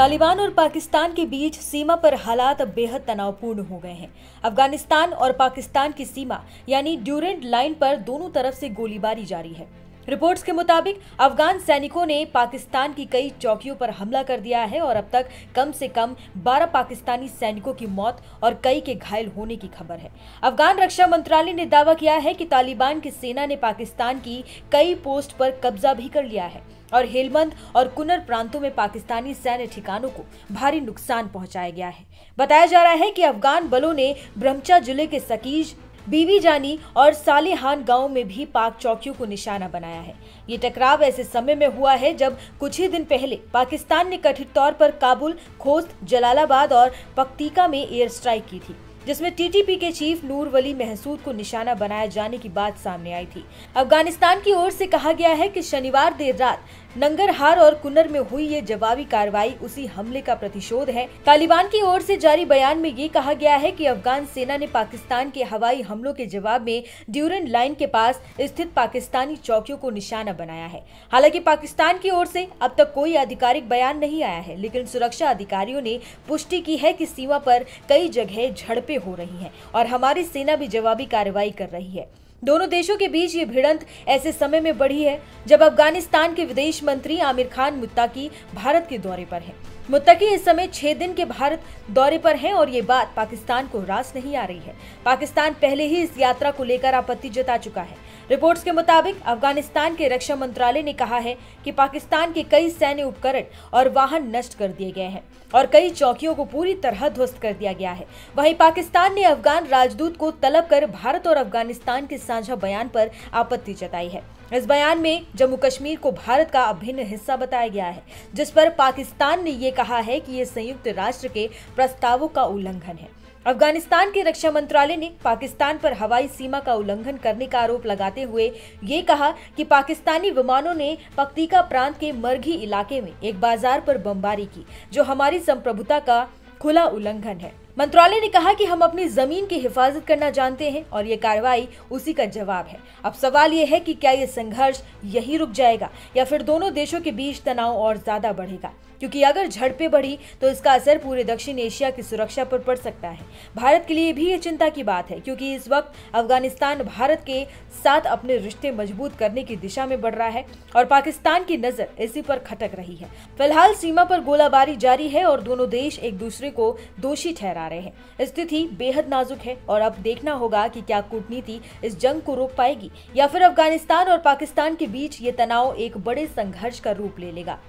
तालिबान और पाकिस्तान के बीच सीमा पर हालात अब बेहद तनावपूर्ण हो गए हैं। अफगानिस्तान और पाकिस्तान की सीमा यानी ड्यूरेंट लाइन पर दोनों तरफ से गोलीबारी जारी है। रिपोर्ट्स के मुताबिक अफगान सैनिकों ने पाकिस्तान की कई चौकियों पर हमला कर दिया है और अब तक कम से कम 12 पाकिस्तानी सैनिकों की मौत और कई के घायल होने की खबर है। अफगान रक्षा मंत्रालय ने दावा किया है कि तालिबान की सेना ने पाकिस्तान की कई पोस्ट पर कब्जा भी कर लिया है और हेलमंद और कुनर प्रांतों में पाकिस्तानी सैन्य ठिकानों को भारी नुकसान पहुंचाया गया है। बताया जा रहा है कि अफगान बलों ने ब्रह्मचा जिले के सकीज, बीबी जानी और सालेहान गांव में भी पाक चौकियों को निशाना बनाया है। ये टकराव ऐसे समय में हुआ है जब कुछ ही दिन पहले पाकिस्तान ने कथित तौर पर काबुल, खोस्त, जलालाबाद और पक्तिका में एयर स्ट्राइक की थी, जिसमें टीटीपी के चीफ नूर वली महसूद को निशाना बनाए जाने की बात सामने आई थी। अफगानिस्तान की ओर से कहा गया है कि शनिवार देर रात नंगरहार और कुनर में हुई ये जवाबी कार्रवाई उसी हमले का प्रतिशोध है। तालिबान की ओर से जारी बयान में ये कहा गया है कि अफगान सेना ने पाकिस्तान के हवाई हमलों के जवाब में ड्यूरेंट लाइन के पास स्थित पाकिस्तानी चौकियों को निशाना बनाया है। हालांकि पाकिस्तान की ओर से अब तक कोई आधिकारिक बयान नहीं आया है, लेकिन सुरक्षा अधिकारियों ने पुष्टि की है कि सीमा पर कई जगह झड़पें हो रही हैं और हमारी सेना भी जवाबी कार्रवाई कर रही है। दोनों देशों के बीच ये भिड़ंत ऐसे समय में बढ़ी है जब अफगानिस्तान के विदेश मंत्री आमिर खान मुत्ताकी भारत के दौरे पर हैं। मुत्ताकी इस समय 6 दिन के भारत दौरे पर हैं और ये बात पाकिस्तान को रास नहीं आ रही है। पाकिस्तान पहले ही इस यात्रा को लेकर आपत्ति जता चुका है। रिपोर्ट्स के मुताबिक अफगानिस्तान के रक्षा मंत्रालय ने कहा है कि पाकिस्तान के कई सैन्य उपकरण और वाहन नष्ट कर दिए गए हैं और कई चौकियों को पूरी तरह ध्वस्त कर दिया गया है। वहीं पाकिस्तान ने अफगान राजदूत को तलब कर भारत और अफगानिस्तान के साझा बयान पर आपत्ति जताई है। इस बयान में जम्मू कश्मीर को भारत का अभिन्न हिस्सा बताया गया है, जिस पर पाकिस्तान ने ये कहा है कि ये संयुक्त राष्ट्र के प्रस्तावों का उल्लंघन है। अफगानिस्तान के रक्षा मंत्रालय ने पाकिस्तान पर हवाई सीमा का उल्लंघन करने का आरोप लगाते हुए ये कहा कि पाकिस्तानी विमानों ने पक्तिका प्रांत के मरघी इलाके में एक बाजार पर बमबारी की, जो हमारी संप्रभुता का खुला उल्लंघन है। मंत्रालय ने कहा कि हम अपनी जमीन की हिफाजत करना जानते हैं और ये कार्रवाई उसी का जवाब है। अब सवाल ये है कि क्या ये संघर्ष यही रुक जाएगा या फिर दोनों देशों के बीच तनाव और ज्यादा बढ़ेगा, क्योंकि अगर झड़पें बढ़ी तो इसका असर पूरे दक्षिण एशिया की सुरक्षा पर पड़ सकता है। भारत के लिए भी ये चिंता की बात है, क्योंकि इस वक्त अफगानिस्तान भारत के साथ अपने रिश्ते मजबूत करने की दिशा में बढ़ रहा है और पाकिस्तान की नजर इसी पर खटक रही है। फिलहाल सीमा पर गोलाबारी जारी है और दोनों देश एक दूसरे को दोषी ठहरा रहे हैं। स्थिति बेहद नाजुक है और अब देखना होगा कि क्या कूटनीति इस जंग को रोक पाएगी या फिर अफगानिस्तान और पाकिस्तान के बीच ये तनाव एक बड़े संघर्ष का रूप ले लेगा।